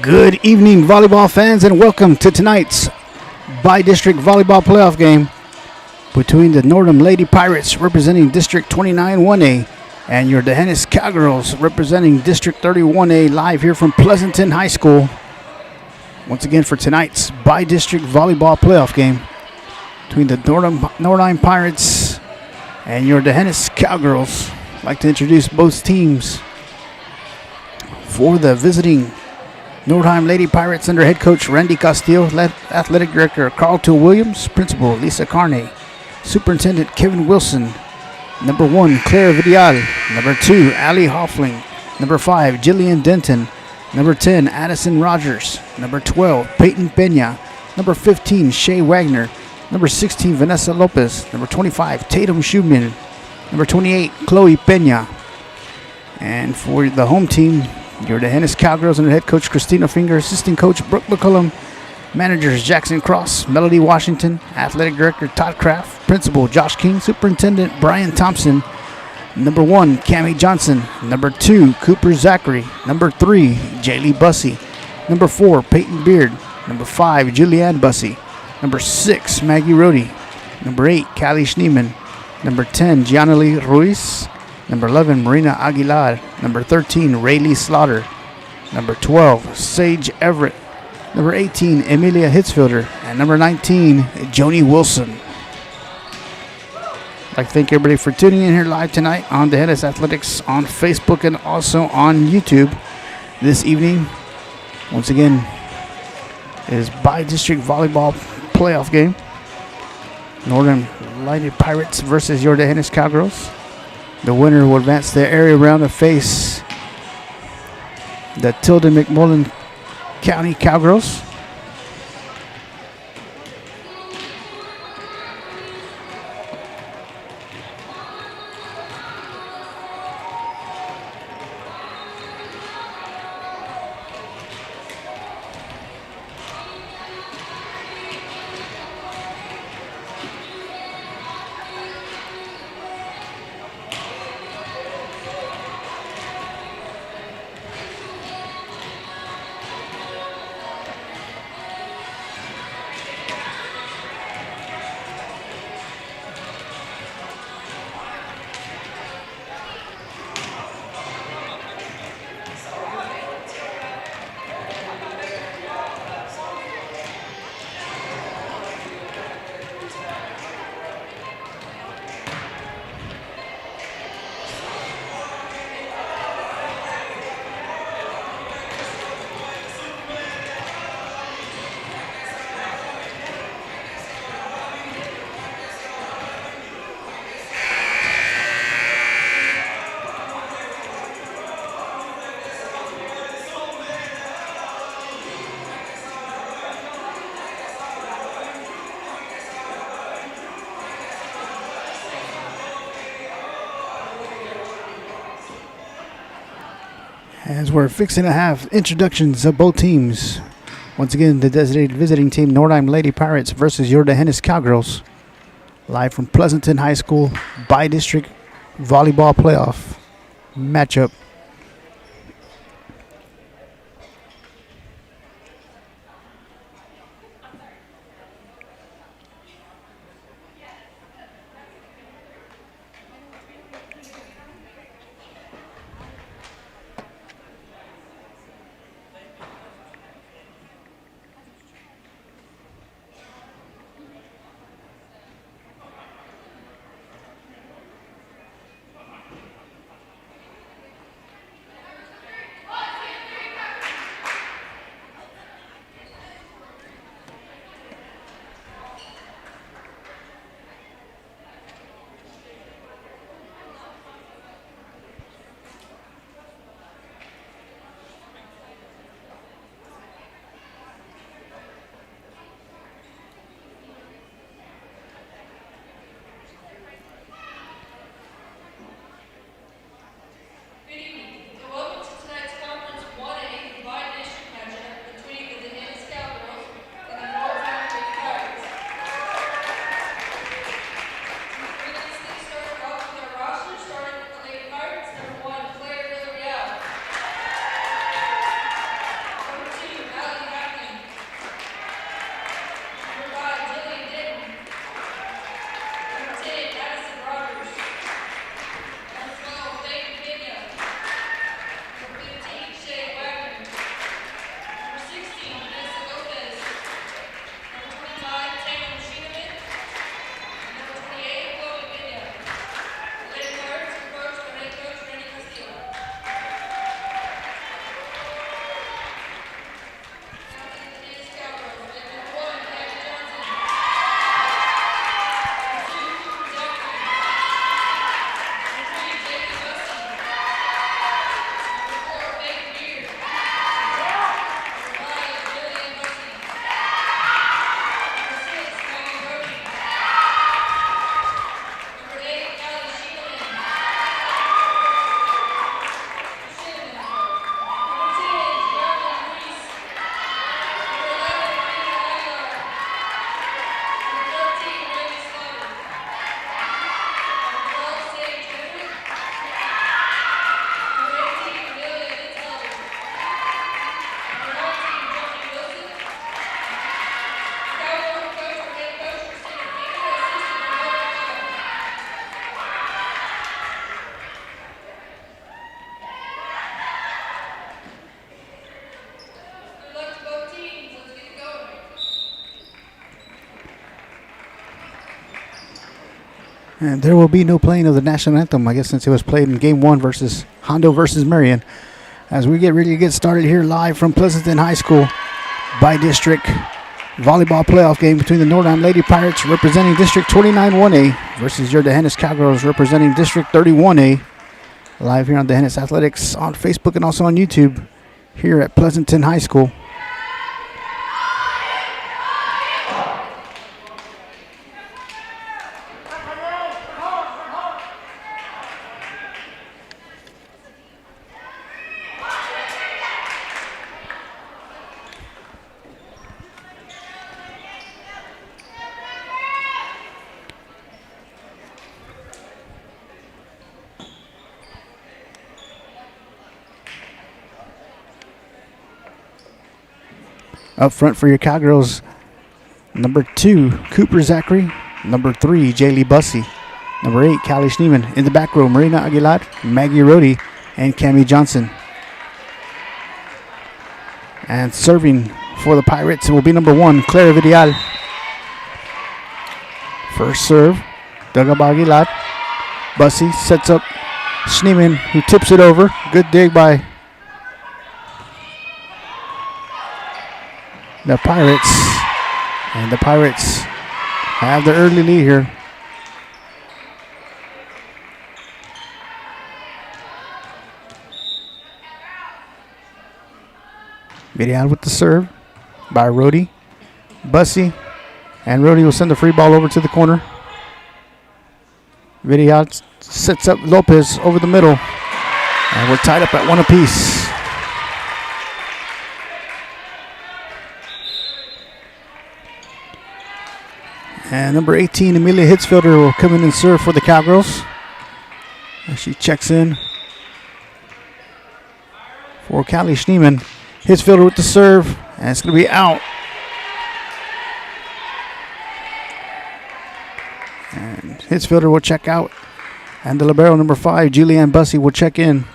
Good evening, volleyball fans, and welcome to tonight's by-district volleyball playoff game between the Nordheim Lady Pirates representing District 29 1A and your D'Hanis Cowgirls representing District 31A, live here from Pleasanton High School. Once again for tonight's by-district volleyball playoff game between the Nordheim Pirates and your D'Hanis Cowgirls. I'd like to introduce both teams. For the visiting Nordheim Lady Pirates under head coach Randy Castillo, athletic director Carlton Williams, principal Lisa Carney, superintendent Kevin Wilson, number 1 Claire Vidal, number 2 Ali Hoffling, number 5 Jillian Denton, number 10 Addison Rogers, number 12 Peyton Pena, number 15 Shay Wagner, number 16 Vanessa Lopez, number 25 Tatum Schubman, number 28 Chloe Pena. And for the home team, your D'Hanis Cowgirls under head coach Christina Finger, assistant coach Brooke McCullum, managers Jackson Cross, Melody Washington, athletic director Todd Kraft, principal Josh King, superintendent Brian Thompson, number 1 Cammie Johnson, number 2 Cooper Zachary, number 3 Jaylee Bussey, number 4 Peyton Beard, number 5 Julianne Bussey, number 6 Maggie Rohde, number 8 Callie Schneeman, number 10 Giannalie Ruiz, number 11, Marina Aguilar. Number 13, Rayleigh Slaughter. Number 12, Sage Everett. Number 18, Emilia Hitzfelder. And number 19, Joni Wilson. I'd like to thank everybody for tuning in here live tonight on D'Hanis Athletics on Facebook and also on YouTube this evening. Once again, it is by-district volleyball playoff game. Nordheim Lady Pirates versus your D'Hanis Cowgirls. The winner will advance the area round to face the Tilden McMullen County Cowgirls. As we're fixing to have introductions of both teams. Once again, the designated visiting team, Nordheim Lady Pirates versus your D'Hanis Cowgirls. Live from Pleasanton High School, by-district volleyball playoff matchup. And there will be no playing of the national anthem, I guess, since it was played in Game 1 versus Hondo versus Marion. As we get ready to get started here live from Pleasanton High School by district volleyball playoff game between the Nordheim Lady Pirates representing District 29 1A versus your Dehennis Cowgirls representing District 31A. Live here on Dehennis Athletics on Facebook and also on YouTube here at Pleasanton High School. Up front for your Cowgirls, number 2, Cooper Zachary. Number 3, Jaylee Bussey. Number 8, Callie Schneeman. In the back row, Marina Aguilar, Maggie Rohde, and Cammie Johnson. And serving for the Pirates will be number 1, Clara Vidal. First serve, dug up Aguilar. Bussey sets up Schneeman, who tips it over. Good dig by the Pirates, and the Pirates have the early lead here. Vidal with the serve by Rohde, Bussey, and Rohde will send the free ball over to the corner. Vidal sets up Lopez over the middle, and we're tied up at 1 apiece. And number 18, Amelia Hitzfelder, will come in and serve for the Cowgirls. As she checks in for Callie Schneeman. Hitzfelder with the serve, and it's going to be out. And Hitzfelder will check out. And the libero, number 5, Julianne Bussey, will check in.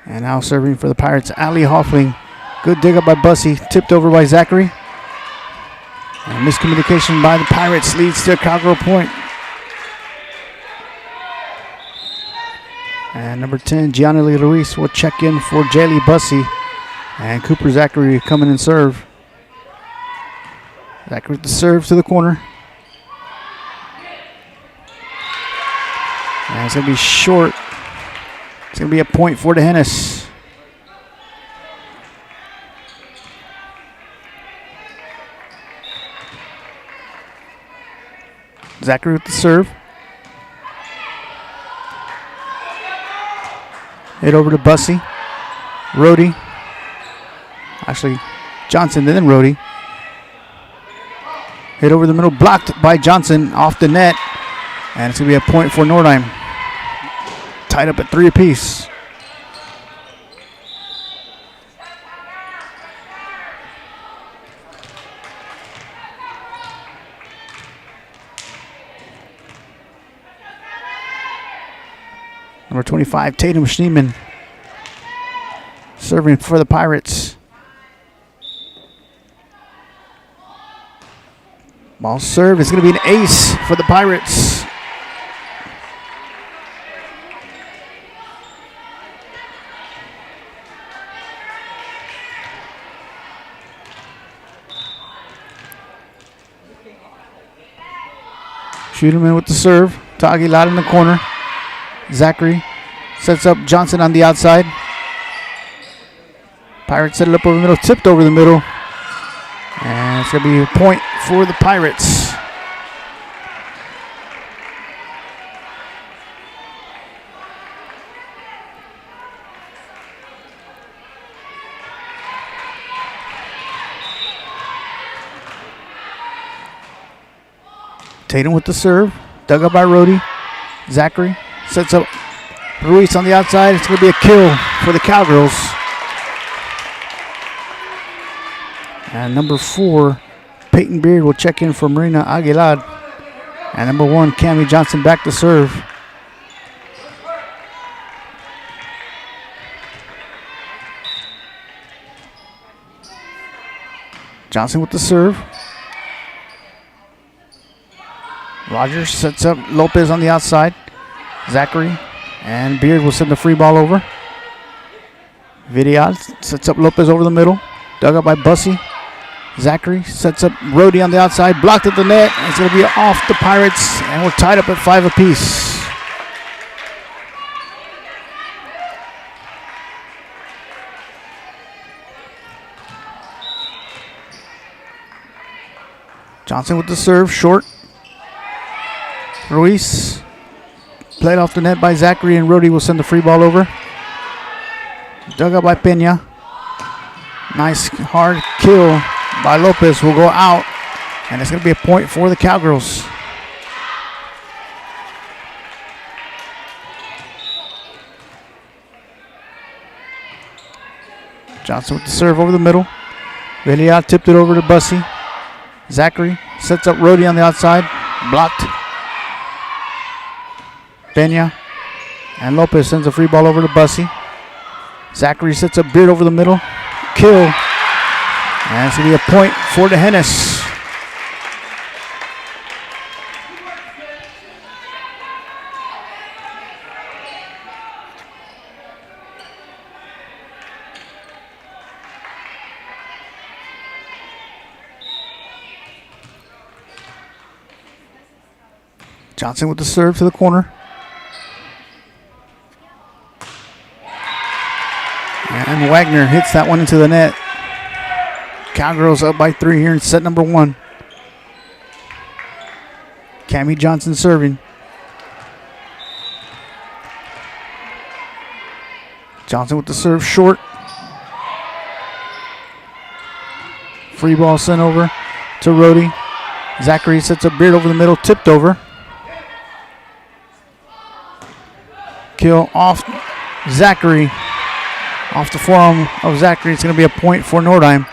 And now serving for the Pirates, Allie Hoffling. Good dig up by Bussey, tipped over by Zachary. And miscommunication by the Pirates leads to a Cowgirl point. And number 10, Gianna Lee Luis will check in for Jaylee Bussey. And Cooper Zachary coming and serve. Zachary with the serve to the corner. And it's going to be short. It's going to be a point for Dehennis. Zachary with the serve. Hit over to Bussey. Rohde. Actually, Johnson, then Rohde. Hit over the middle, blocked by Johnson off the net. And it's going to be a point for Nordheim. Tied up at 3 apiece. Number 25, Tatum Schneeman, serving for the Pirates. Ball served. It's going to be an ace for the Pirates. Schneeman with the serve. Aguilar in the corner. Zachary sets up Johnson on the outside. Pirates set it up over the middle, tipped over the middle. And it's going to be a point for the Pirates. Tatum with the serve, dug up by Rohde. Zachary sets up Ruiz on the outside. It's going to be a kill for the Cowgirls. And number 4, Peyton Beard will check in for Marina Aguilar. And number 1, Cammie Johnson back to serve. Johnson with the serve. Rogers sets up Lopez on the outside. Zachary and Beard will send the free ball over. Vidial sets up Lopez over the middle. Dug up by Bussy. Zachary sets up Rhodey on the outside. Blocked at the net. It's going to be off the Pirates. And we're tied up at 5 apiece. Johnson with the serve. Short. Ruiz. Played off the net by Zachary, and Rhodey will send the free ball over. Dug up by Pena. Nice hard kill by Lopez will go out, and it's going to be a point for the Cowgirls. Johnson with the serve over the middle. Velia tipped it over to Bussy. Zachary sets up Rhodey on the outside. Blocked. Pena and Lopez sends a free ball over to Bussy. Zachary sets up Beard over the middle. Kill. And it's going to be a point for the Hennis. Johnson with the serve to the corner. And Wagner hits that one into the net. Cowgirls up by 3 here in set number 1. Cammie Johnson serving. Johnson with the serve short. Free ball sent over to Rhodey. Zachary sets up Beard over the middle, tipped over. Kill off Zachary. Off the forearm of Zachary. It's going to be a point for Nordheim.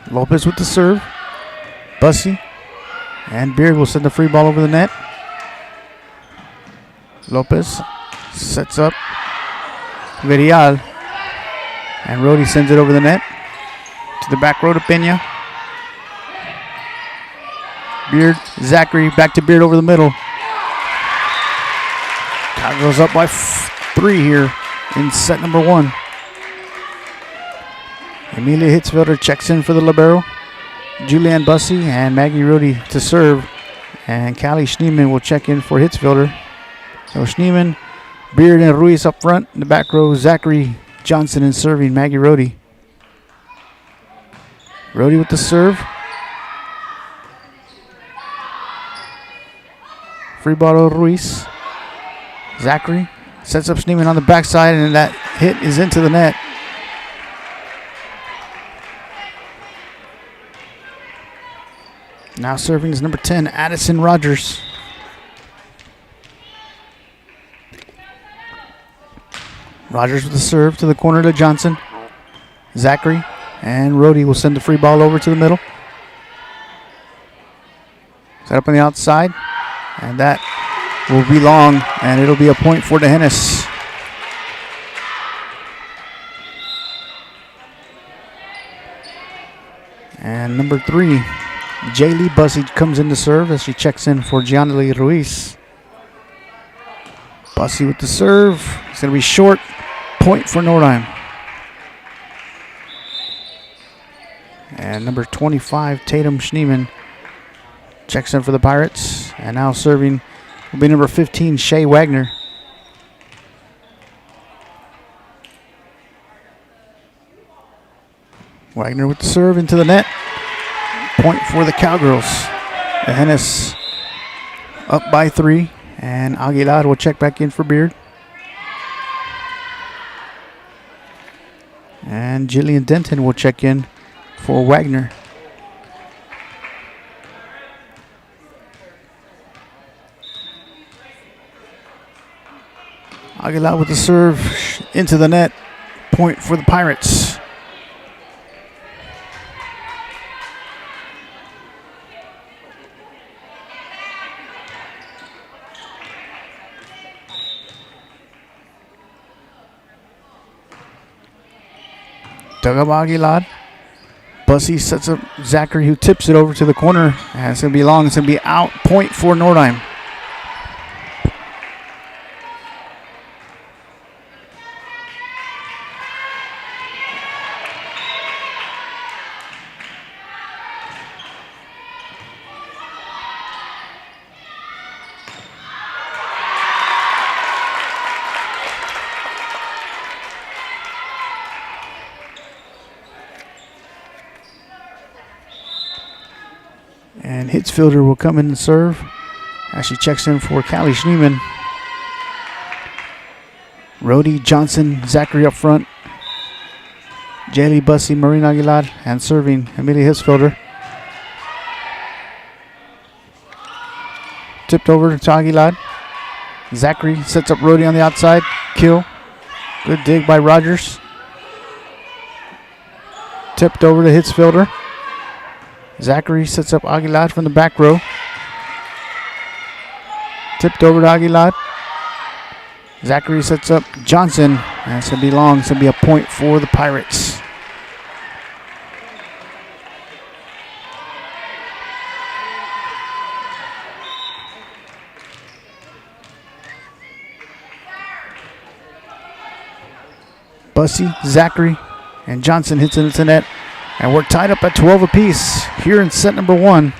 Lopez with the serve. Bussy. And Beard will send the free ball over the net. Lopez sets up Verial. And Rhodey sends it over the net. To the back row to Pena. Beard, Zachary, back to Beard over the middle. Cowgirls up by 3 here in set number 1. Emilia Hitzfelder checks in for the libero. Julianne Bussy and Maggie Rhodey to serve. And Callie Schneeman will check in for Hitzfelder. So Schneeman, Beard, and Ruiz up front. In the back row, Zachary Johnson and serving Maggie Rhodey. Rhodey with the serve. Free ball to Ruiz. Zachary sets up Schneeman on the backside, and that hit is into the net. Now serving is number 10, Addison Rogers. Rogers with the serve to the corner to Johnson. Zachary and Rhodey will send the free ball over to the middle. Set up on the outside. And that will be long, and it'll be a point for the Hennis. And number 3, Jaylee Bussy comes in to serve as she checks in for Gianni Ruiz. Bussy with the serve. It's going to be short. Point for Nordheim. And number 25, Tatum Schneeman, checks in for the Pirates. And now serving will be number 15, Shea Wagner. Wagner with the serve into the net. Point for the Cowgirls. The Hennis up by 3. And Aguilar will check back in for Beard. And Jillian Denton will check in for Wagner. Aguilar with the serve into the net. Point for the Pirates. Dug up Aguilar. Bussy sets up Zachary, who tips it over to the corner. And it's going to be long. It's going to be out. Point for Nordheim. And Hitzfielder will come in and serve as she checks in for Callie Schneeman. Rhodey, Johnson, Zachary up front. Jaylee, Bussy, Marina Aguilar, and serving Amelia Hitzfielder. Tipped over to Aguilar. Zachary sets up Rhodey on the outside. Kill. Good dig by Rogers. Tipped over to Hitzfielder. Zachary sets up Aguilar from the back row. Tipped over to Aguilar. Zachary sets up Johnson. And it's going to be long. It's going to be a point for the Pirates. Bussy, Zachary, and Johnson hits into the net. And we're tied up at 12 apiece here in set number 1.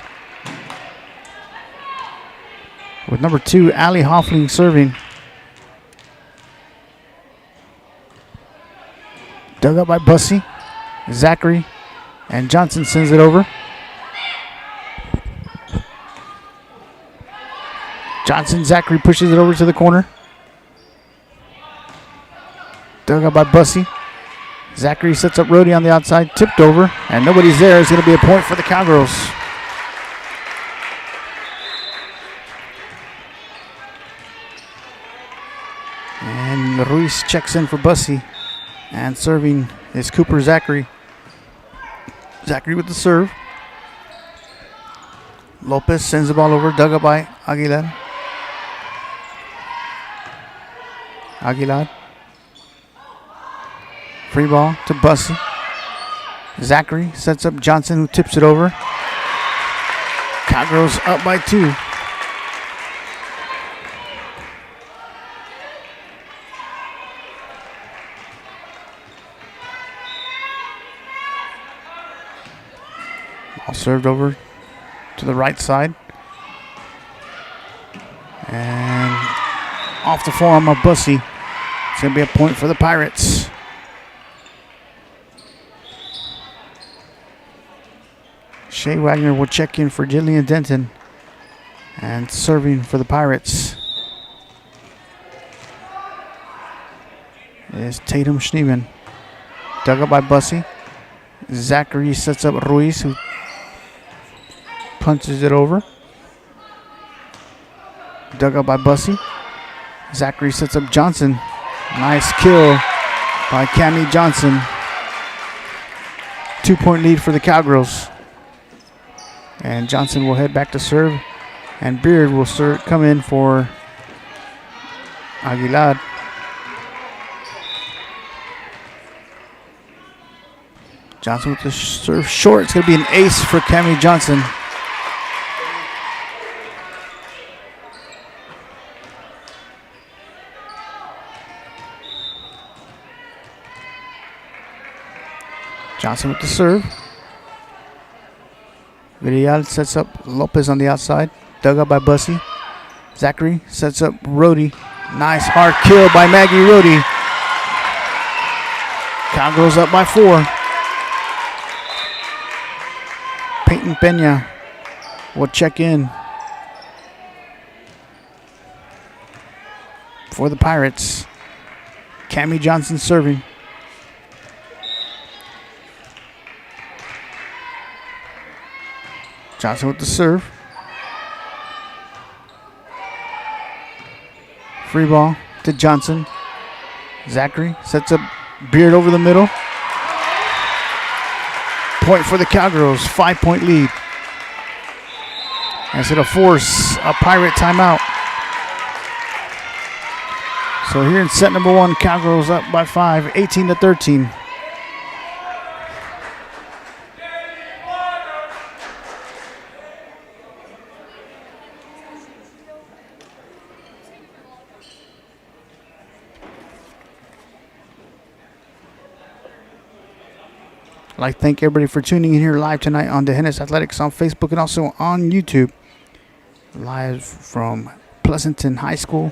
With number 2, Allie Hoffling serving. Dug up by Bussy, Zachary, and Johnson sends it over. Johnson, Zachary pushes it over to the corner. Dug up by Bussy. Zachary sets up Rhodey on the outside, tipped over, and nobody's there. It's going to be a point for the Cowgirls. And Ruiz checks in for Bussy, and serving is Cooper Zachary. Zachary with the serve. Lopez sends the ball over, dug up by Aguilar. Aguilar. Free ball to Bussy. Zachary sets up Johnson, who tips it over. Cowgirls up by 2. Ball served over to the right side. And off the forearm of Bussy. It's going to be a point for the Pirates. Shea Wagner will check in for Jillian Denton. And serving for the Pirates is Tatum Schneeman. Dug up by Bussy. Zachary sets up Ruiz, who punches it over. Dug up by Bussy. Zachary sets up Johnson. Nice kill by Cammie Johnson. 2-point lead for the Cowgirls. And Johnson will head back to serve. And Beard will come in for Aguilar. Johnson with the serve short. It's going to be an ace for Cammie Johnson. Johnson with the serve. Villarreal sets up Lopez on the outside. Dug up by Bussy. Zachary sets up Rhodey. Nice hard kill by Maggie Rhodey. Cowgirls up by 4. Peyton Pena will check in for the Pirates. Cammie Johnson serving. Johnson with the serve. Free ball to Johnson. Zachary sets up Beard over the middle. Point for the Cowgirls, 5-point lead. And it's going to force a Pirate timeout. So here in set number 1, Cowgirls up by 5, 18-13. I'd like to thank everybody for tuning in here live tonight on Dehennis Athletics on Facebook and also on YouTube. Live from Pleasanton High School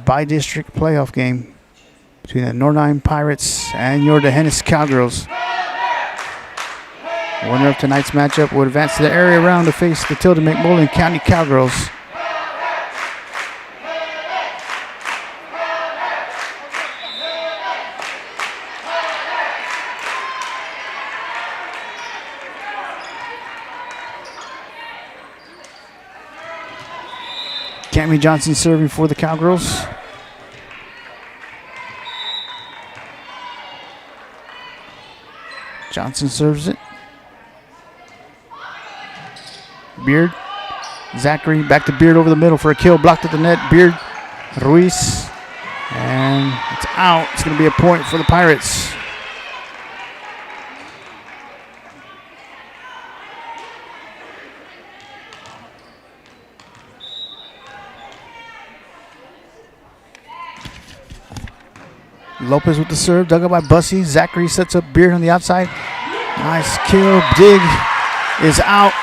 by-district playoff game between the Nordheim Pirates and your Dehennis Cowgirls. Winner of tonight's matchup will advance to the area round to face the Tilden McMullen County Cowgirls. Cammie Johnson serving for the Cowgirls. Johnson serves it. Beard. Zachary back to Beard over the middle for a kill. Blocked at the net. Beard. Ruiz. And it's out. It's going to be a point for the Pirates. Lopez with the serve, dug up by Bussey. Zachary sets up Beard on the outside. Nice kill. Dig is out,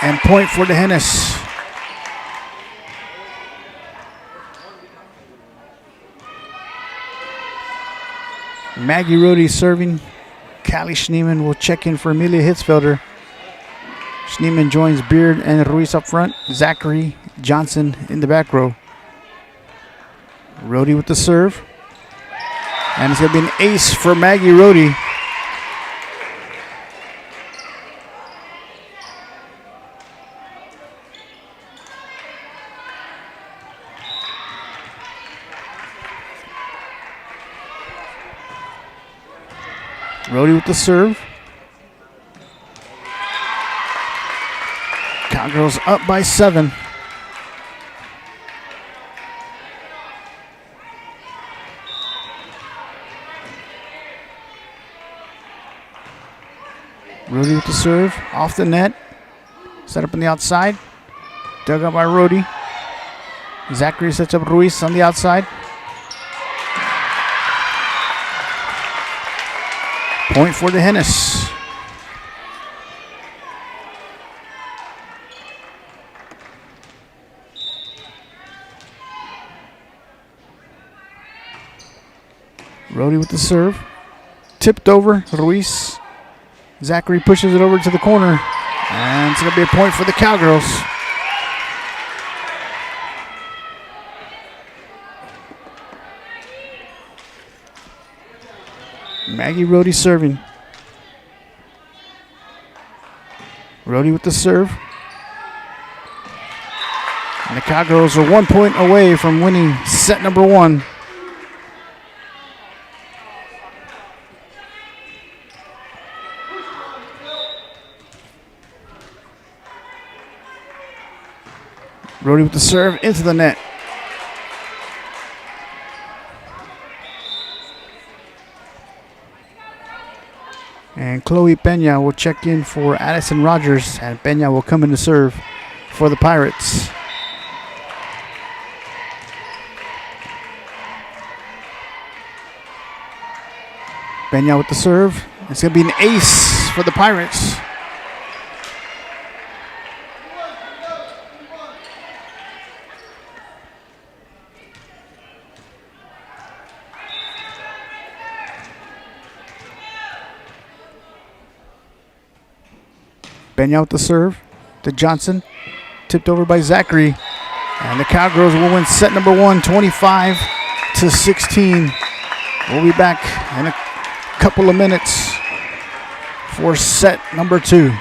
and point for Dehennis. Maggie Rohde serving. Callie Schneeman will check in for Amelia Hitzfelder. Schneeman joins Beard and Ruiz up front. Zachary Johnson in the back row. Rohde with the serve. And it's going to be an ace for Maggie Rohde. Rohde with the serve. Cowgirls up by 7. Rohde with the serve, off the net, set up on the outside, dug up by Rohde. Zachary sets up Ruiz on the outside. Point for Dehennis. Rohde with the serve, tipped over, Ruiz. Zachary pushes it over to the corner, and it's going to be a point for the Cowgirls. Maggie Rohde serving. Rohde with the serve. And the Cowgirls are 1 point away from winning set number 1. Rohde with the serve into the net. And Chloe Pena will check in for Addison Rogers, and Pena will come in to serve for the Pirates. Pena with the serve. It's going to be an ace for the Pirates. Pena with the serve to Johnson. Tipped over by Zachary. And the Cowgirls will win set number 1, 25-16. We'll be back in a couple of minutes for set number 2.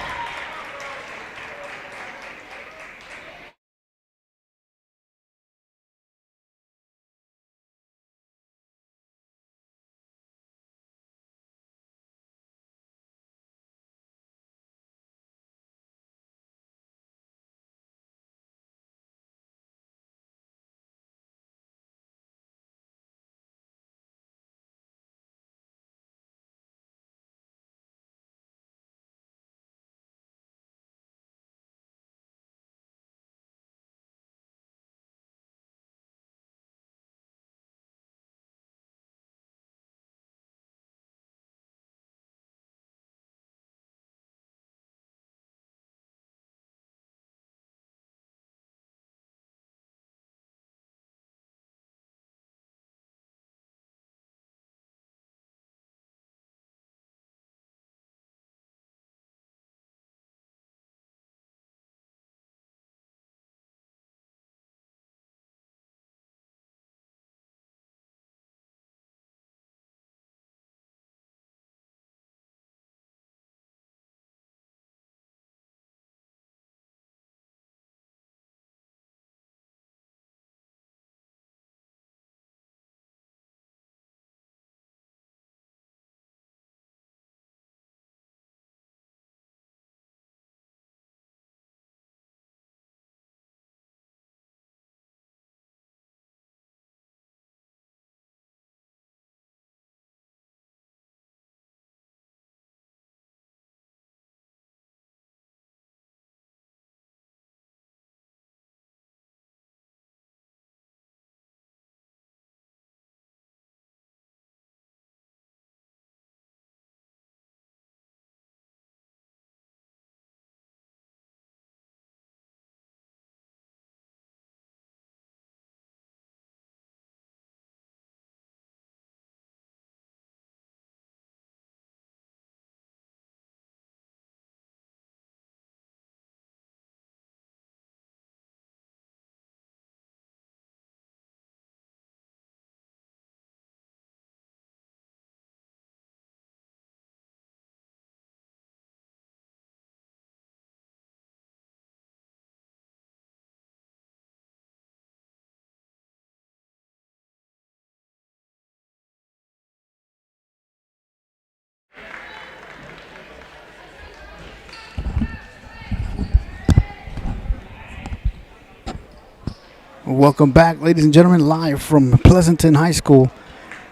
Welcome back, ladies and gentlemen, live from Pleasanton High School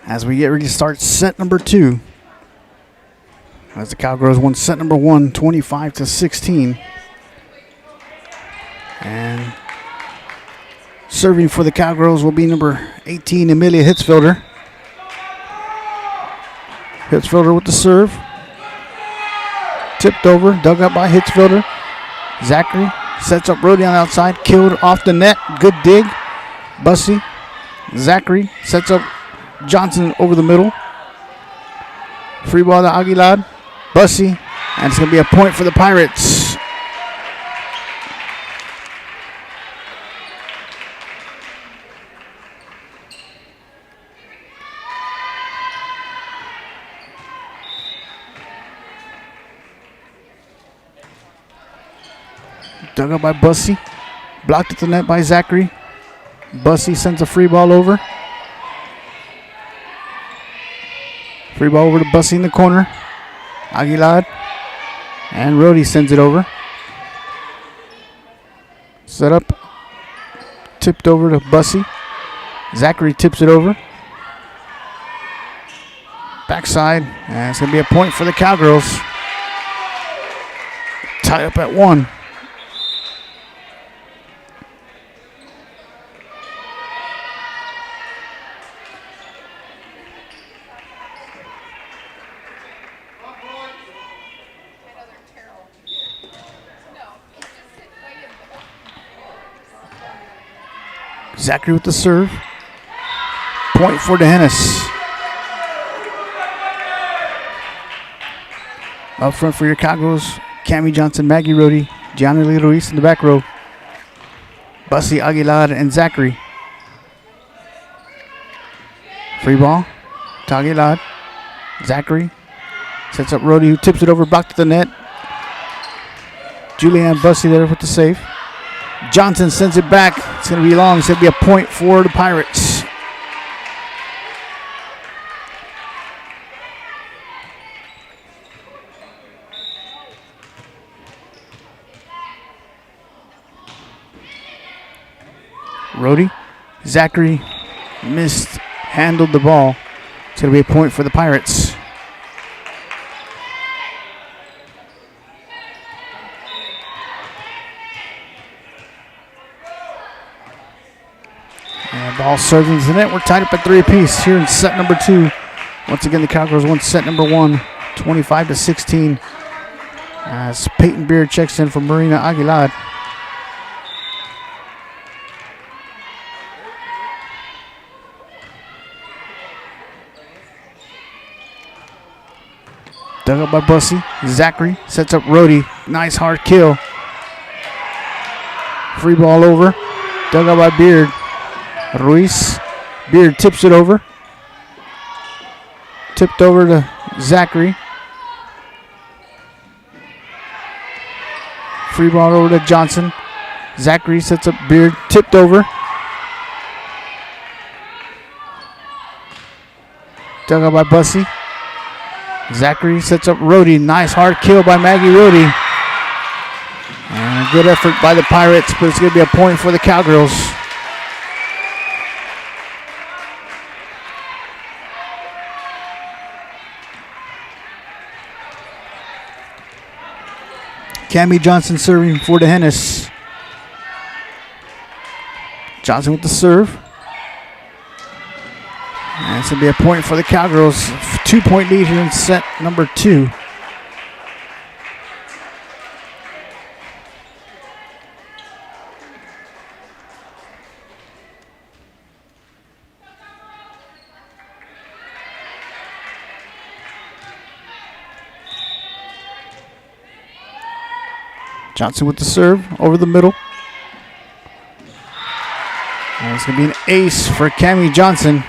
as we get ready to start set number 2. As the Cowgirls won set number 1, 25-16. And serving for the Cowgirls will be number 18, Amelia Hitzfelder. Hitzfelder with the serve. Tipped over, dug up by Hitzfelder. Zachary sets up Brody on the outside, killed off the net. Good dig. Bussy. Zachary sets up Johnson over the middle. Free ball to Aguilar. Bussy. And it's going to be a point for the Pirates. Dug up by Bussy. Blocked at the net by Zachary. Bussy sends a free ball over. Free ball over to Bussy in the corner. Aguilar. And Rody sends it over. Set up. Tipped over to Bussy. Zachary tips it over. Backside. And it's going to be a point for the Cowgirls. Tied up at 1. Zachary with the serve. Point for DeHennis. Up front for your Cowgirls, Cammie Johnson, Maggie Rody, Gianna Lee Ruiz in the back row. Bussy, Aguilar, and Zachary. Free ball to Aguilar. Zachary sets up Rody, who tips it over, blocked to the net. Julianne Bussy there with the save. Johnson sends it back. It's going to be long. It's going to be a point for the Pirates. Rody. Zachary mishandled the ball. It's going to be a point for the Pirates. Ball served into the net. We're tied up at 3 apiece here in set number 2. Once again, the Cowgirls won set number 1, 25-16. As Peyton Beard checks in for Marina Aguilar. Dug up by Bussy. Zachary sets up Rody. Nice hard kill. Free ball over. Dug up by Beard. Ruiz. Beard tips it over. Tipped over to Zachary. Free ball over to Johnson. Zachary sets up Beard. Tipped over. Dug up by Bussy. Zachary sets up Rody. Nice hard kill by Maggie Rody. And a good effort by the Pirates, but it's going to be a point for the Cowgirls. Cammie Johnson serving for DeHennis. Johnson with the serve. And it's going to be a point for the Cowgirls. 2-point lead here in set number 2. Johnson with the serve over the middle. And it's going to be an ace for Cammie Johnson.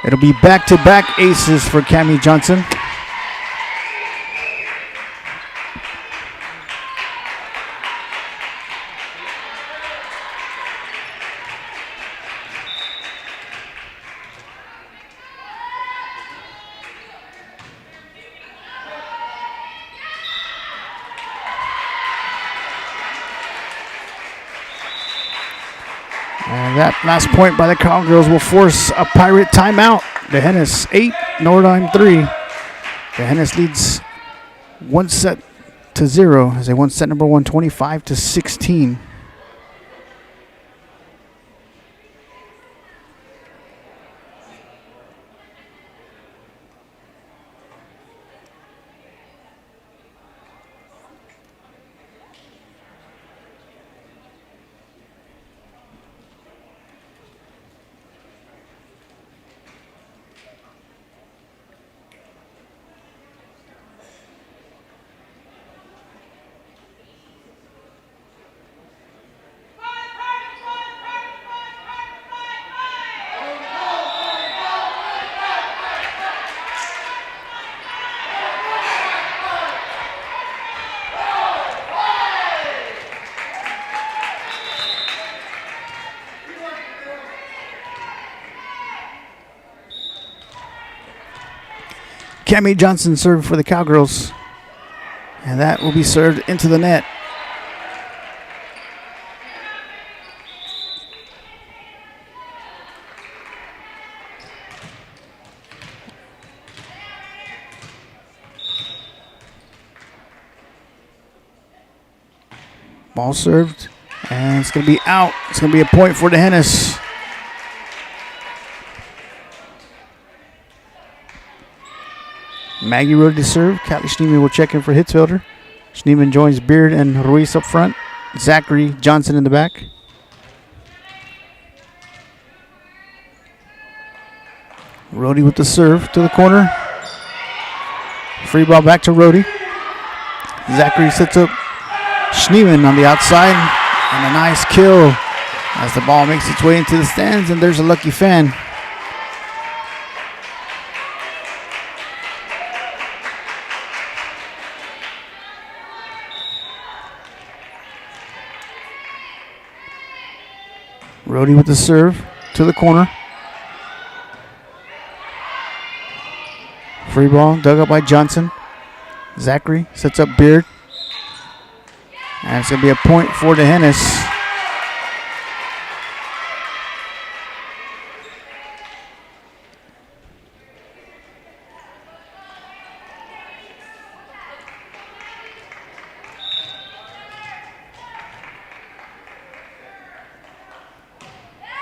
It'll be back-to-back aces for Cammie Johnson. And that last point by the Cowgirls will force a Pirate timeout. The Hennis 8, Nordheim 3. The Hennis leads 1-0 as they won set number 1, 25-16. Cammie Johnson served for the Cowgirls. And that will be served into the net. Ball served. And it's going to be out. It's going to be a point for the Hennis. Maggie Road to serve. Callie Schneeman will check in for Hitzfelder. Schneeman joins Beard and Ruiz up front. Zachary Johnson in the back. Rhodey with the serve to the corner. Free ball back to Rhodey. Zachary sets up Schneeman on the outside. And a nice kill as the ball makes its way into the stands, and there's a lucky fan. Rhodey with the serve to the corner. Free ball dug up by Johnson. Zachary sets up Beard. And it's going to be a point for the Hennis.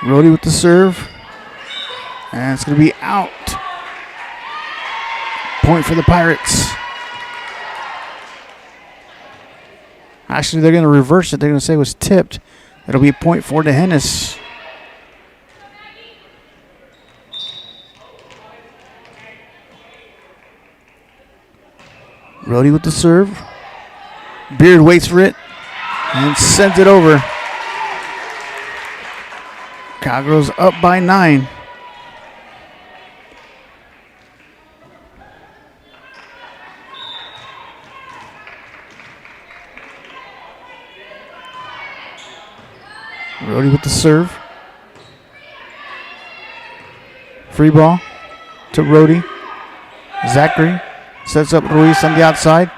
Rhodey with the serve. And it's going to be out. Point for the Pirates. Actually, they're going to reverse it. They're going to say it was tipped. It'll be a point for the Hennis. Rhodey with the serve. Beard waits for it and sends it over. Cowgirls up by 9. Rhodey with the serve. Free ball to Rhodey. Zachary sets up Ruiz on the outside.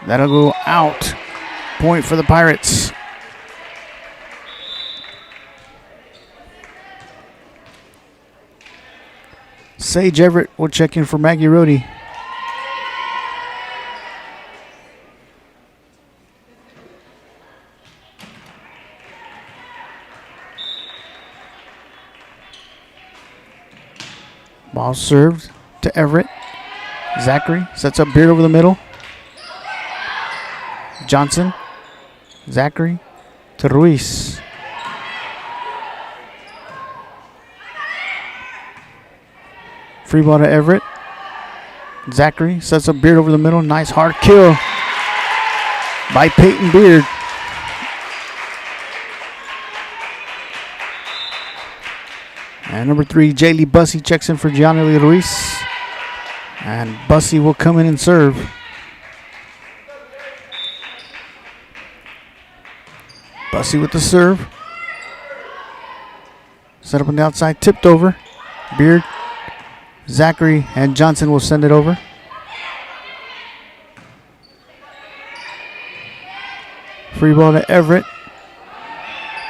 That'll go out. Point for the Pirates. Sage Everett will check in for Maggie Rhodey. Ball served to Everett. Zachary sets up Beard over the middle. Johnson. Zachary to Ruiz. Free ball to Everett. Zachary sets up Beard over the middle. Nice hard kill by Peyton Beard. And number 3, Jaylee Bussey checks in for Gianni Ruiz. And Bussey will come in and serve. Bussey with the serve. Set up on the outside, tipped over. Beard, Zachary, and Johnson will send it over. Free ball to Everett.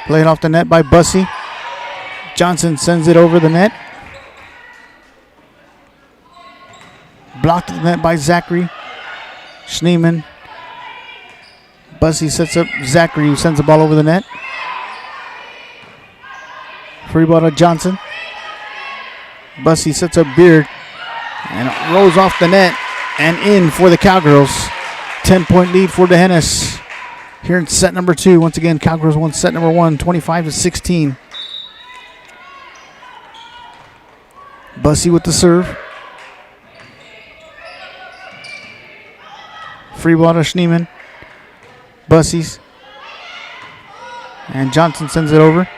Played off the net by Bussey. Johnson sends it over the net. Blocked at the net by Zachary. Schneeman. Bussey sets up Zachary, who sends the ball over the net. Free ball to Johnson. Bussey sets up Beard. And it rolls off the net and in for the Cowgirls. 10-point lead for the Hennis. Here in set number 2. Once again, Cowgirls won set number 1, 25-16. Bussey with the serve. Free ball to Schneeman. Bussey's. And Johnson sends it over.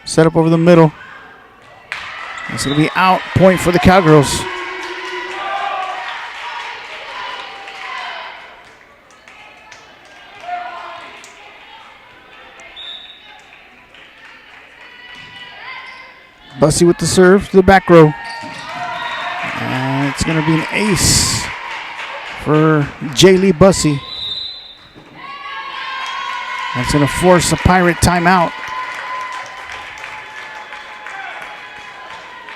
Set up over the middle. It's going to be out. Point for the Cowgirls. Bussey with the serve to the back row. And it's going to be an ace for Jaylee Bussey. That's going to force a Pirate timeout.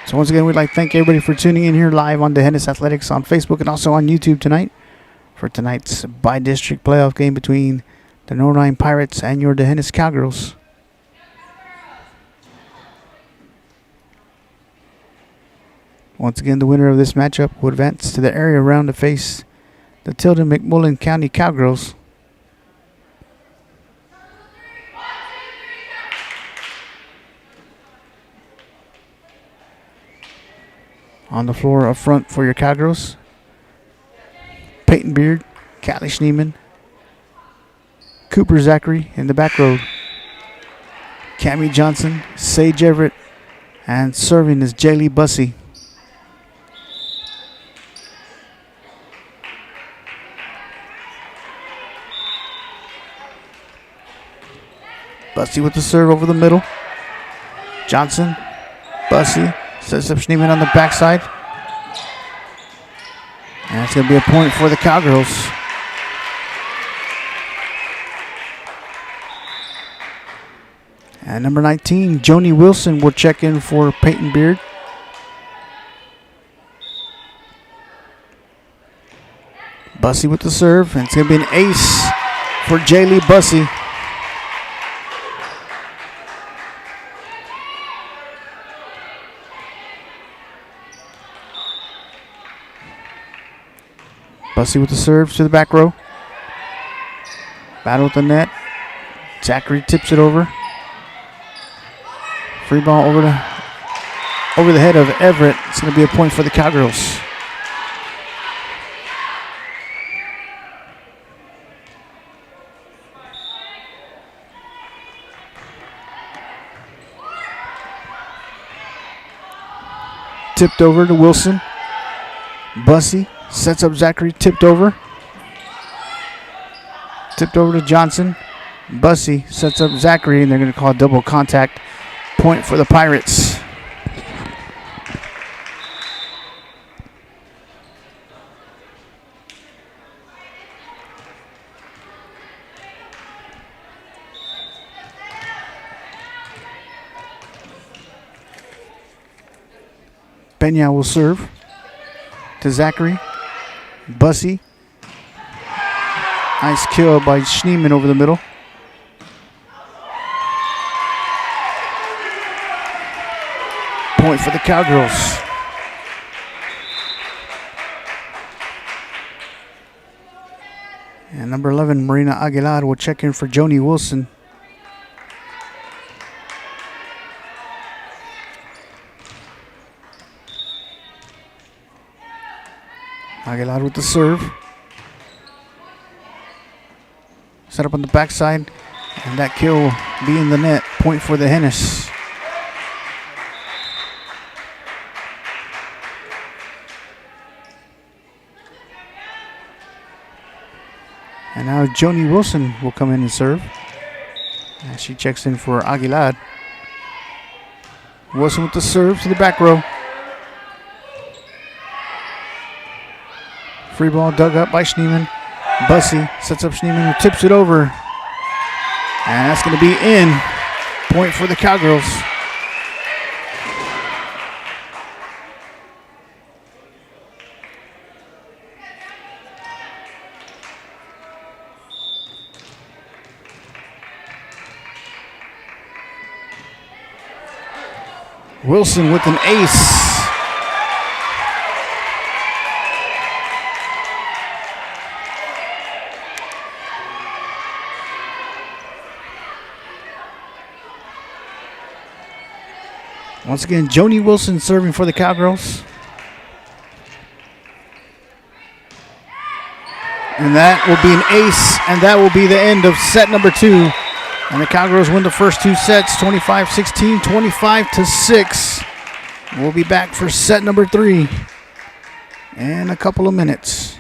So once again, we'd like to thank everybody for tuning in here live on the Hennis Athletics on Facebook and also on YouTube tonight for tonight's by-district playoff game between the Nordheim Pirates and your Hennis Cowgirls. Once again, the winner of this matchup will advance to the area round to face the Tilden-McMullen County Cowgirls. On the floor up front for your Cowgirls, Peyton Beard, Callie Schneeman, Cooper Zachary in the back row, Cammie Johnson, Sage Everett, and serving is Jaylee Bussey. Bussey with the serve over the middle. Johnson, Bussey, sets up Schneeman on the backside. And it's going to be a point for the Cowgirls. And number 19, Joni Wilson will check in for Peyton Beard. Bussey with the serve, and it's going to be an ace for Jaylee Bussey. Bussey with the serve to the back row. Battle with the net. Zachary tips it over. Free ball over the head of Everett. It's going to be a point for the Cowgirls. Tipped over to Wilson. Bussey sets up Zachary, tipped over. Tipped over to Johnson. Bussey sets up Zachary, and they're going to call a double contact. Point for the Pirates. Pena will serve to Zachary. Bussey. Nice kill by Schneeman over the middle. Point for the Cowgirls. And number 11, Marina Aguilar, will check in for Joni Wilson. Aguilar with the serve. Set up on the backside. And that kill will be in the net. Point for the Hennis. And now Joni Wilson will come in and serve. And she checks in for Aguilar. Wilson with the serve to the back row. Free ball dug up by Schneeman. Bussey sets up Schneeman, who tips it over. And that's going to be in. Point for the Cowgirls. Wilson with an ace. Once again, Joni Wilson serving for the Cowgirls. And that will be an ace, and that will be the end of set number 2. And the Cowgirls win the first 2 sets, 25-16, 25-6. We'll be back for set number 3 in a couple of minutes.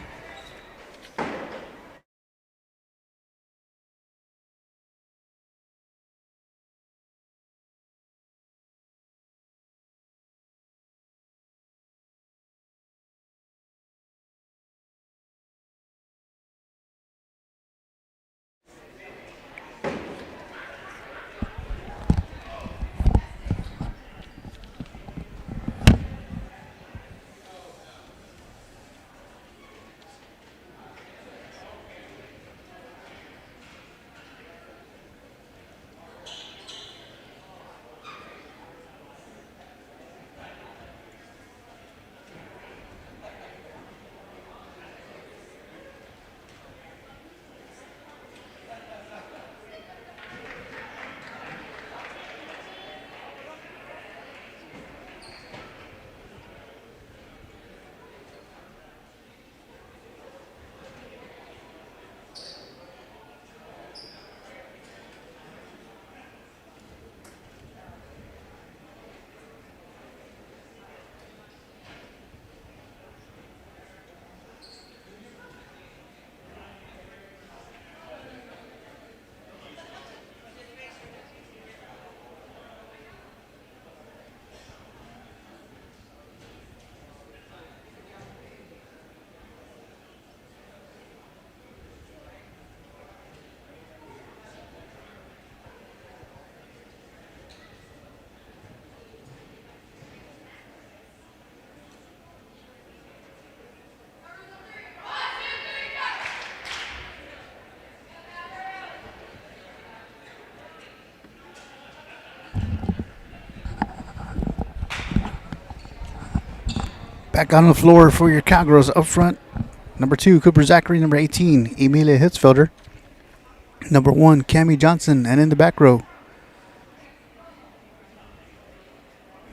Back on the floor for your Cowgirls up front. Number 2, Cooper Zachary. Number 18, Emilia Hitzfelder. Number 1, Cammie Johnson. And in the back row,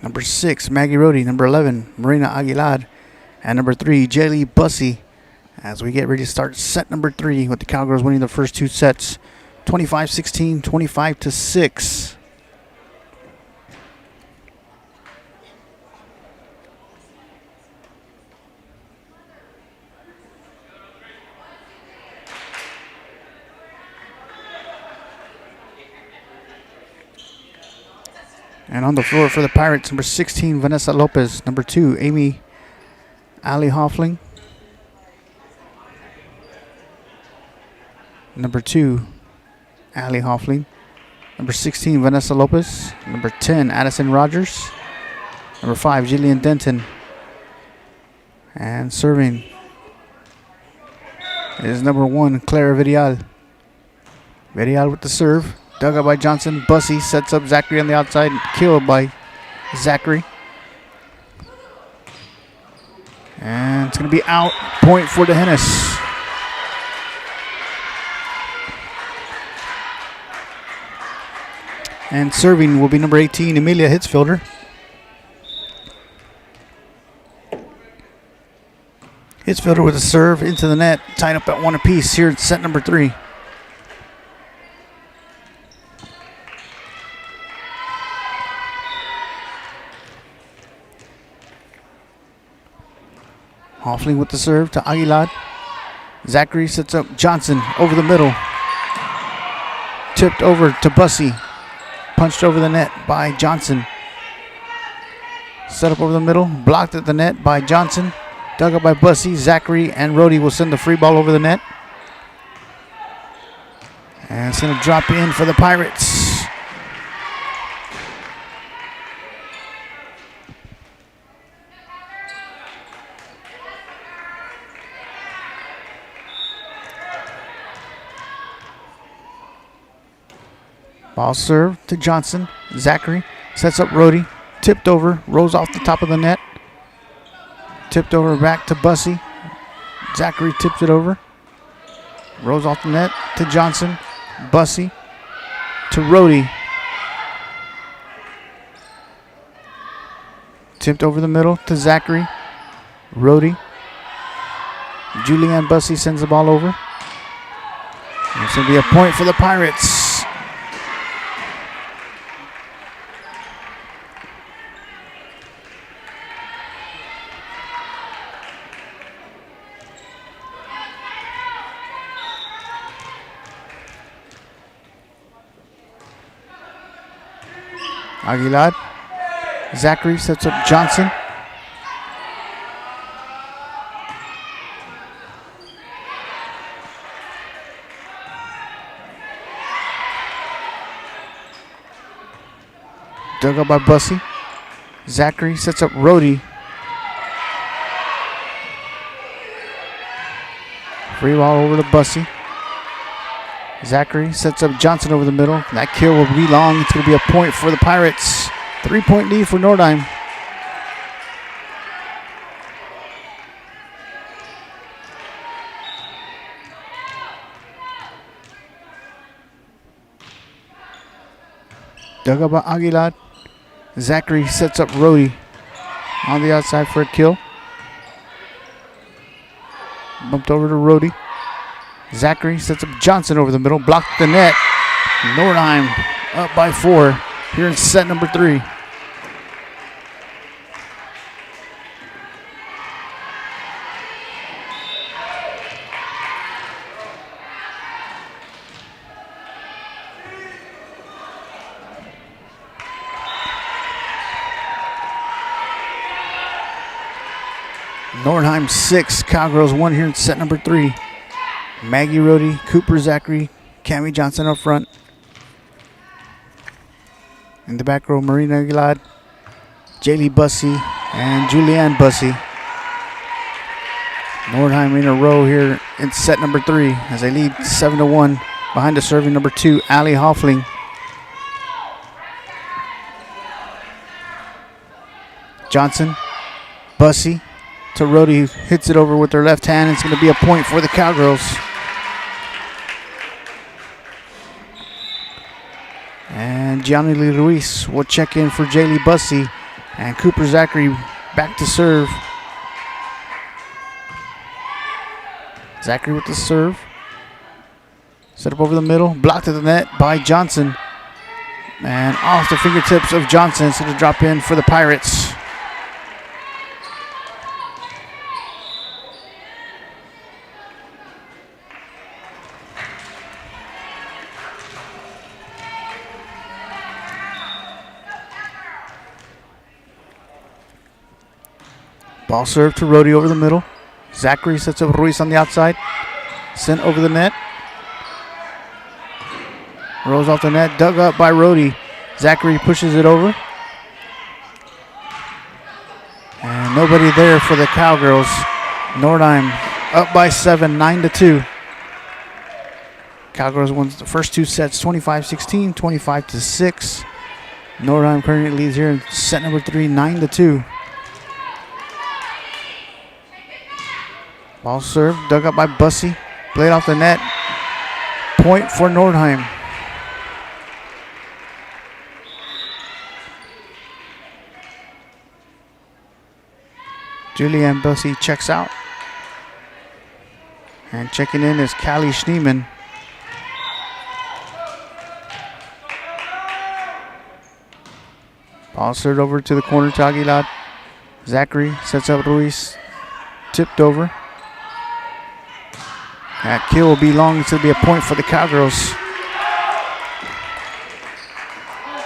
number 6, Maggie Rohde. Number 11, Marina Aguilar. And number 3, Jaylee Bussey. As we get ready to start set number 3 with the Cowgirls winning the first 2 sets, 25-16, 25-6. And on the floor for the Pirates, number 16, Vanessa Lopez. Number 2, Amy Ali Hoffling. Number 2, Ali Hoffling. Number 16, Vanessa Lopez. Number 10, Addison Rogers. Number 5, Jillian Denton. And serving is number 1, Clara Vidal. Vidal with the serve. Dug up by Johnson. Bussey sets up Zachary on the outside. Killed by Zachary. And it's going to be out. Point for the Hennis. And serving will be number 18, Emilia Hitzfelder. Hitzfelder with a serve into the net. Tied up at 1 apiece here in set number 3. Hoffling with the serve to Aguilar. Zachary sets up Johnson over the middle. Tipped over to Bussey. Punched over the net by Johnson. Set up over the middle. Blocked at the net by Johnson. Dug up by Bussey. Zachary and Rohde will send the free ball over the net. And it's going to drop in for the Pirates. Ball served to Johnson. Zachary sets up Rhodey. Tipped over. Rolls off the top of the net. Tipped over back to Bussey. Zachary tips it over. Rolls off the net to Johnson. Bussey to Rhodey. Tipped over the middle to Zachary. Rhodey. Julianne Bussey sends the ball over. It's going to be a point for the Pirates. Aguilar. Zachary sets up Johnson. Dug up by Bussey. Zachary sets up Rhodey. Free ball over to Bussey. Zachary sets up Johnson over the middle. That kill will be long. It's going to be a point for the Pirates. 3-point lead for Nordheim. Dug up by Aguilar. Zachary sets up Rhodey on the outside for a kill. Bumped over to Rhodey. Zachary sets up Johnson over the middle. Blocked the net. Nordheim up by 4 here in set number 3. Nordheim 6, Cowgirls 1 here in set number 3. Maggie Rhodey, Cooper Zachary, Cammie Johnson up front. In the back row, Marina Aguilar, Jaylee Bussey, and Julianne Bussey. Nordheim in a row here in set number 3 as they lead 7-1 behind the serving number 2, Allie Hoffling. Johnson, Bussey to Rhodey, hits it over with her left hand. It's going to be a point for the Cowgirls. And Gianni Lee Ruiz will check in for Jaylee Bussey. And Cooper Zachary back to serve. Zachary with the serve. Set up over the middle. Blocked at the net by Johnson. And off the fingertips of Johnson. It's going to drop in for the Pirates. Ball served to Rhodey over the middle. Zachary sets up Ruiz on the outside. Sent over the net. Rolls off the net. Dug up by Rhodey. Zachary pushes it over. And nobody there for the Cowgirls. Nordheim up by 7, 9-2. Cowgirls won the first 2 sets 25-16, 25-6. Nordheim currently leads here in set number 3, 9-2. Ball served, dug up by Bussey. Played off the net. Point for Nordheim. Julianne Bussey checks out. And checking in is Callie Schneeman. Ball served over to the corner to Aguilar. Zachary sets up Ruiz. Tipped over. That kill will be long. It's going to be a point for the Cowgirls.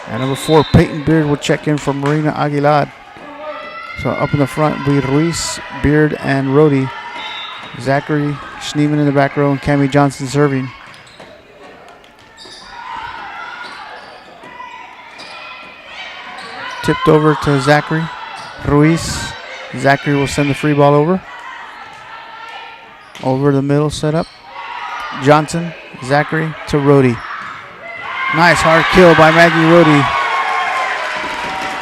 And number 4, Peyton Beard will check in for Marina Aguilar. So up in the front will be Ruiz, Beard, and Rhodey. Zachary Schneeman in the back row and Cammie Johnson serving. Tipped over to Zachary. Ruiz. Zachary will send the free ball over. Over the middle setup. Johnson, Zachary to Rhodey. Nice hard kill by Maggie Rody.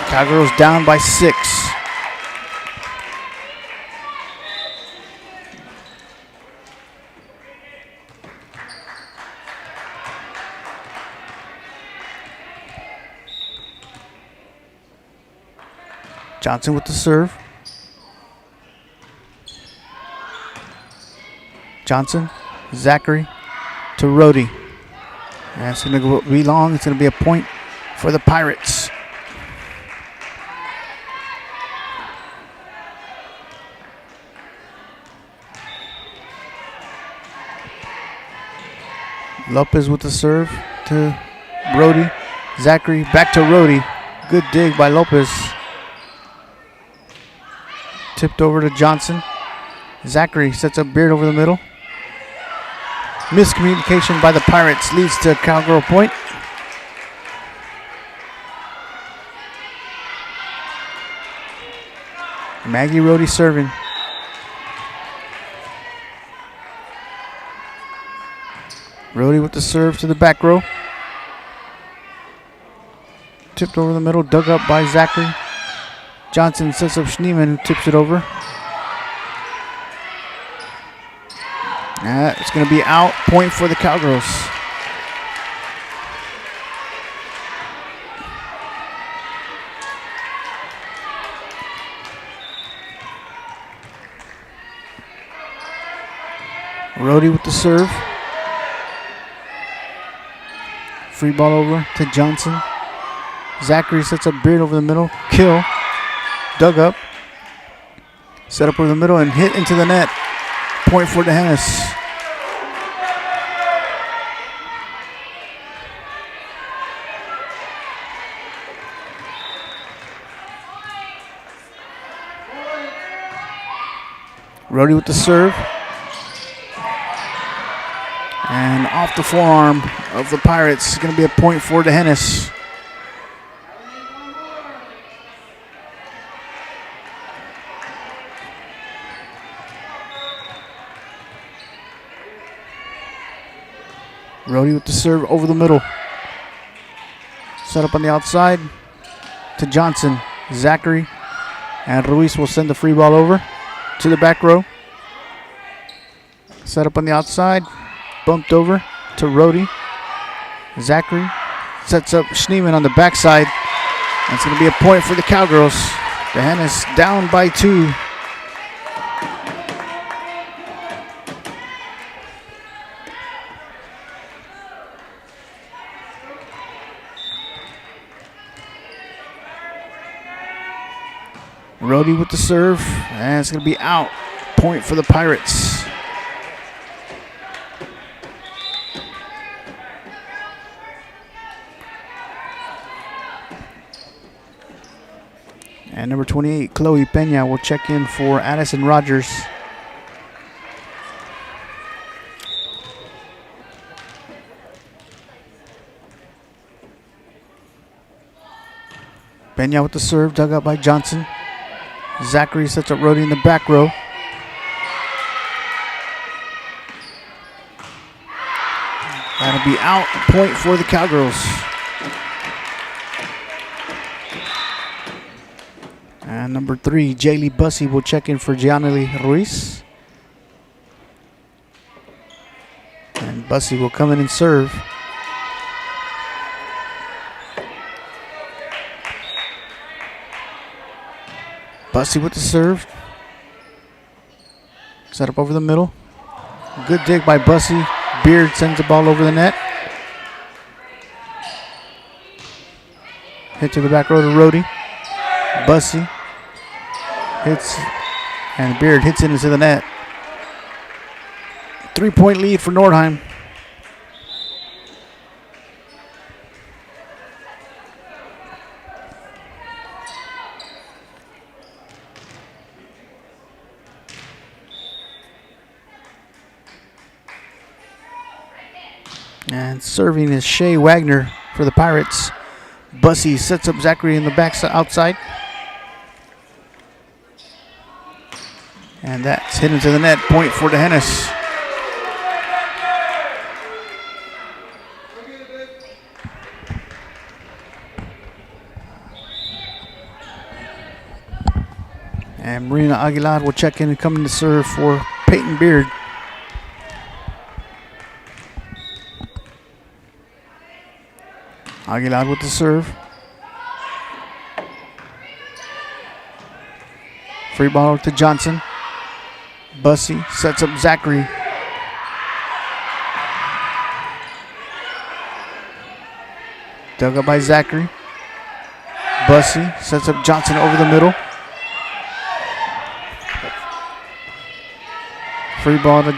Cowgirls down by 6. Johnson with the serve. Johnson, Zachary to Rody. And it's going to be long. It's going to be a point for the Pirates. Lopez with the serve to Rody. Zachary back to Rody. Good dig by Lopez. Tipped over to Johnson. Zachary sets up Beard over the middle. Miscommunication by the Pirates leads to a Cowgirl point. Maggie Rody serving. Rody with the serve to the back row. Tipped over the middle, dug up by Zachary. Johnson sets up Schneeman, who tips it over. It's going to be out. Point for the Cowgirls. Rody with the serve. Free ball over to Johnson. Zachary sets up Beard over the middle. Kill. Dug up. Set up over the middle and hit into the net. Point for DeHennis. Rody with the serve. And off the forearm of the Pirates. It's going to be a point for DeHennis. Rody with the serve over the middle. Set up on the outside to Johnson. Zachary and Ruiz will send the free ball over to the back row. Set up on the outside. Bumped over to Rody. Zachary sets up Schneeman on the backside. That's going to be a point for the Cowgirls. DeHennis down by 2. Rody with the serve, and it's going to be out. Point for the Pirates. And number 28, Chloe Pena, will check in for Addison Rogers. Pena with the serve, dug up by Johnson. Zachary sets up Rody in the back row. That'll be out. Point for the Cowgirls. And number 3, Jaylee Bussey, will check in for Gianni Ruiz. And Bussey will come in and serve. Bussey with the serve. Set up over the middle. Good dig by Bussey. Beard sends the ball over the net. Hit to the back row to Rody. Bussey hits, and Beard hits it into the net. 3-point lead for Nordheim. And serving is Shea Wagner for the Pirates. Bussey sets up Zachary in the back outside. And that's hit into the net. Point for DeHennis. And Marina Aguilar will check in and come in to serve for Peyton Beard. Aguilar with the serve. Free ball to Johnson. Bussy sets up Zachary. Dug up by Zachary. Bussy sets up Johnson over the middle. Free ball to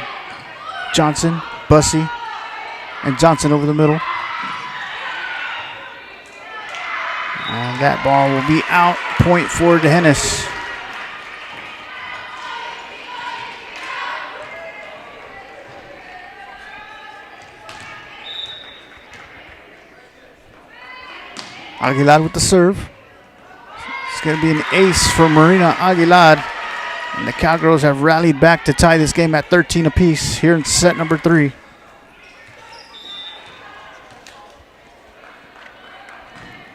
Johnson, Bussy, and Johnson over the middle. And that ball will be out. Point for DeHennis. Aguilar with the serve. It's going to be an ace for Marina Aguilar. And the Cowgirls have rallied back to tie this game at 13 apiece here in set number 3.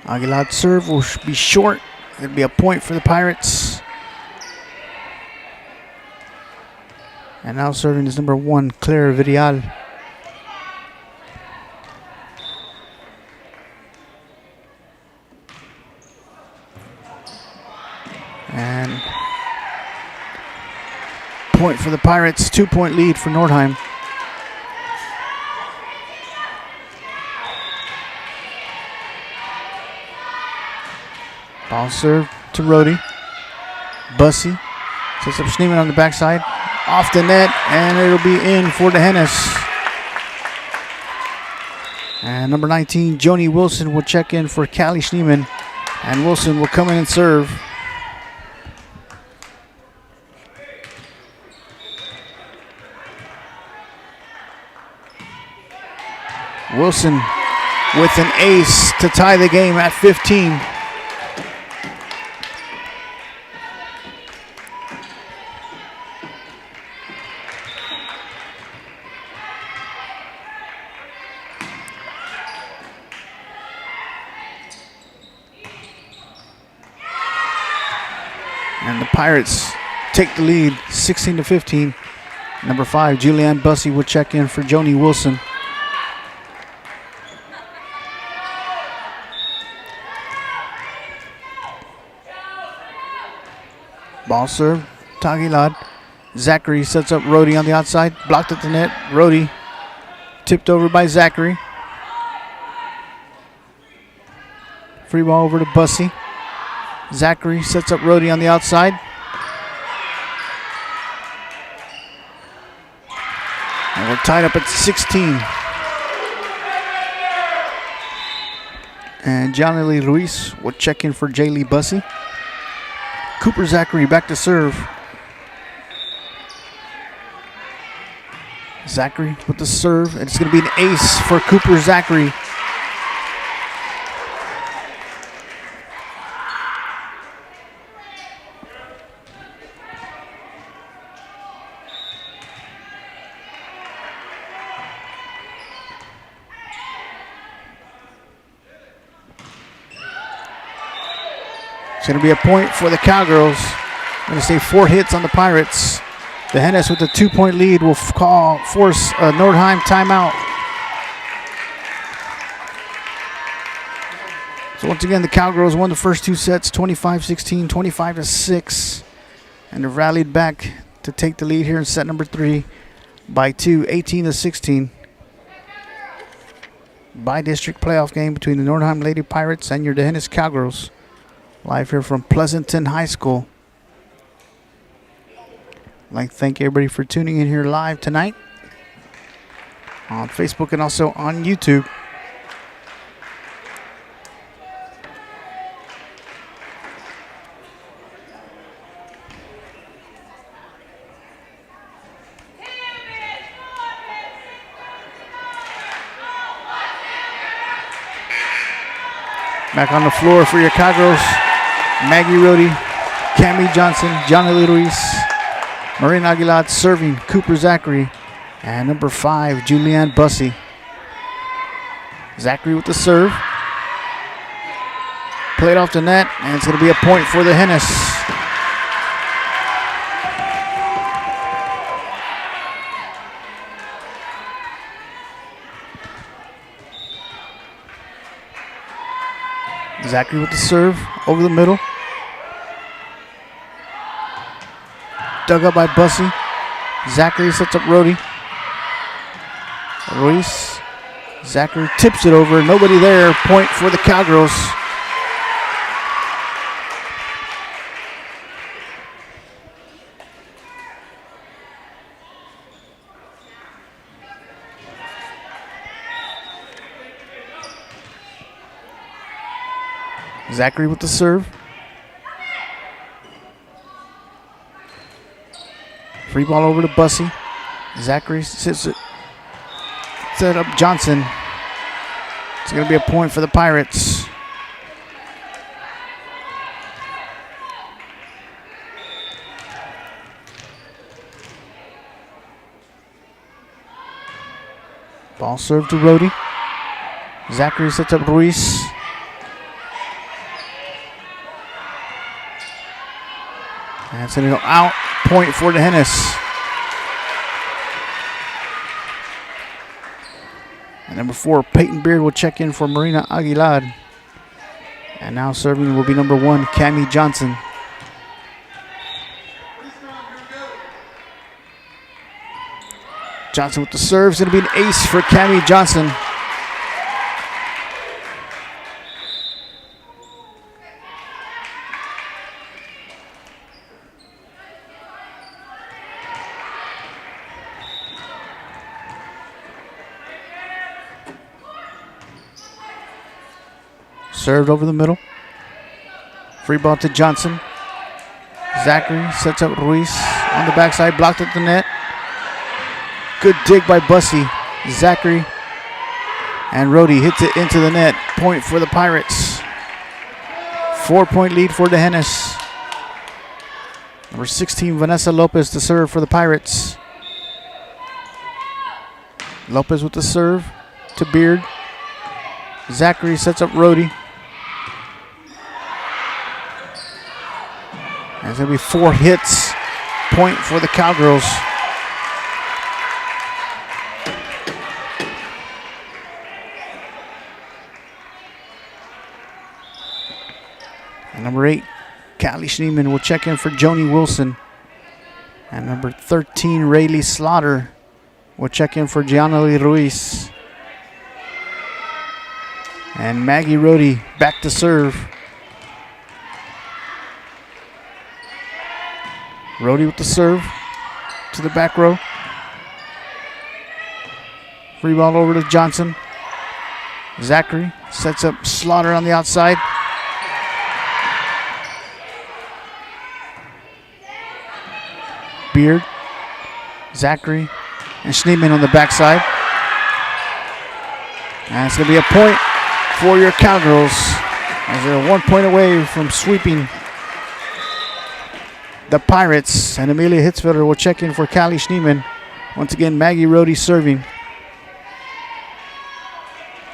Aguilar's serve will be short. It'll be a point for the Pirates. And now serving is number 1, Claire Vidal. And point for the Pirates, 2-point lead for Nordheim. Ball serve to Rhodey. Bussy sets up Schneeman on the backside. Off the net, and it'll be in for DeHennis. And number 19, Joni Wilson will check in for Callie Schneeman. And Wilson will come in and serve. Wilson with an ace to tie the game at 15. And the Pirates take the lead 16-15. Number 5, Julianne Bussy will check in for Joni Wilson. Ball serve, Aguilar. Zachary sets up Rhodey on the outside. Blocked at the net. Rhodey tipped over by Zachary. Free ball over to Bussy. Zachary sets up Rhodey on the outside. And we're tied up at 16. And Johnny Lee Ruiz will check in for Jaylee Bussy. Cooper Zachary back to serve. Zachary with the serve. And it's going to be an ace for Cooper Zachary. It's going to be a point for the Cowgirls. I'm going to say 4 hits on the Pirates. DeHennis with a 2-point lead will force a Nordheim timeout. So once again, the Cowgirls won the first 2 sets, 25-16, 25-6. And they've rallied back to take the lead here in set number 3 by 2, 18-16. By-district playoff game between the Nordheim Lady Pirates and your DeHennis Cowgirls. Live here from Pleasanton High School. I'd like to thank everybody for tuning in here live tonight on Facebook and also on YouTube. Back on the floor for your Cowgirls. Maggie Rhodey, Cammie Johnson, Johnny Lee Ruiz, Marina Aguilar serving Cooper Zachary, and number 5, Julianne Bussy. Zachary with the serve. Played off the net, and it's going to be a point for the Hennis. Zachary with the serve over the middle. Dug up by Bussy. Zachary sets up Rody. Ruiz. Zachary tips it over. Nobody there. Point for the Cowgirls. Zachary with the serve. Free ball over to Bussy. Zachary sits it. Set up Johnson. It's going to be a point for the Pirates. Ball served to Rody. Zachary sets up Ruiz. And it's going to go out. Point for the Hennis. And number 4, Peyton Beard will check in for Marina Aguilar. And now serving will be number 1, Cammie Johnson. Johnson with the serve. It's going to be an ace for Cammie Johnson. Served over the middle. Free ball to Johnson. Zachary sets up Ruiz on the backside, blocked at the net. Good dig by Bussy. Zachary and Rody hits it into the net. Point for the Pirates. 4-point lead for the Hennis. Number 16, Vanessa Lopez to serve for the Pirates. Lopez with the serve to Beard. Zachary sets up Rody. And it's going to be 4 hits. Point for the Cowgirls. And number 8, Callie Schneeman will check in for Joni Wilson. And number 13, Rayleigh Slaughter will check in for Gianna Lee Ruiz. And Maggie Rody back to serve. Rody with the serve to the back row. Free ball over to Johnson. Zachary sets up Slaughter on the outside. Beard, Zachary, and Schneeman on the backside. And it's going to be a point for your Cowgirls as they're 1 point away from sweeping the Pirates. And Amelia Hitzfelder will check in for Callie Schneeman. Once again, Maggie Rody serving.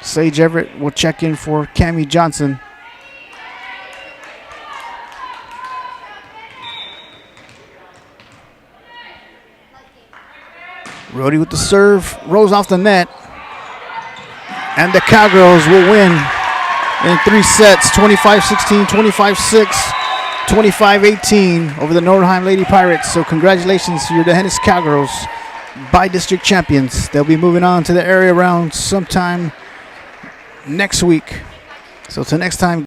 Sage Everett will check in for Cammie Johnson. Rody with the serve, rolls off the net. And the Cowgirls will win in 3 sets, 25-16, 25-6, 25-18 over the Nordheim Lady Pirates. So congratulations to your Hennis Cowgirls, by-district champions. They'll be moving on to the area round sometime next week. So till next time.